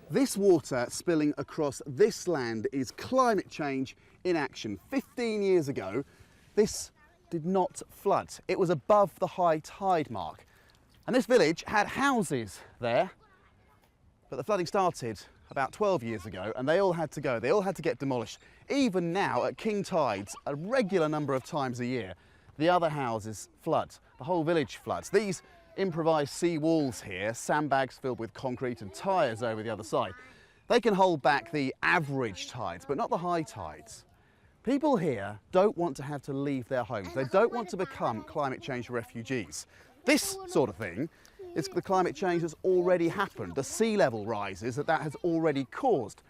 This water spilling across this land is climate change in action. 15 years ago, this did not flood. It was above the high tide mark. And this village had houses there, but the flooding started about 12 years ago and they all had to go. They all had to get demolished. Even now at king tides, a regular number of times a year, the other houses flood. The whole village floods. These improvised sea walls here, sandbags filled with concrete and tyres over the other side, they can hold back the average tides, but not the high tides. People here don't want to have to leave their homes. They don't want to become climate change refugees. This sort of thing is the climate change that's already happened, the sea level rises that has already caused.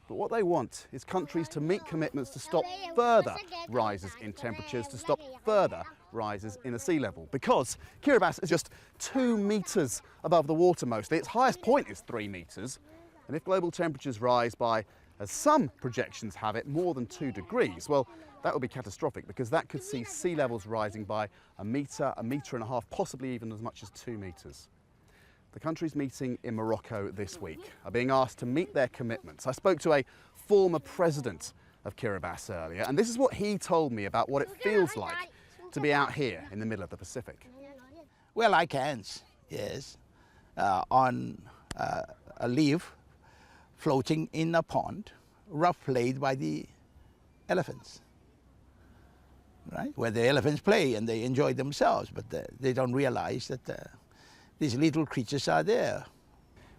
But what they want is countries to meet commitments to stop further rises in temperatures, to stop further rises in the sea level. Because Kiribati is just 2 metres above the water mostly. Its highest point is 3 metres. And if global temperatures rise by, as some projections have it, more than 2 degrees, well, that would be catastrophic because that could see sea levels rising by a metre and a half, possibly even as much as 2 metres. The countries meeting in Morocco this week are being asked to meet their commitments. I spoke to a former president of Kiribati earlier, and this is what he told me about what it feels like to be out here in the middle of the Pacific. Well, I can, yes, on a leaf floating in a pond, rough played by the elephants, right? Where the elephants play and they enjoy themselves, but they don't realize that these little creatures are there.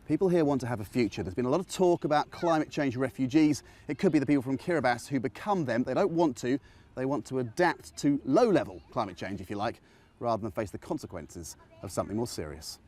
People here want to have a future. There's been a lot of talk about climate change refugees. It could be the people from Kiribati who become them. They don't want to. They want to adapt to low-level climate change, if you like, rather than face the consequences of something more serious.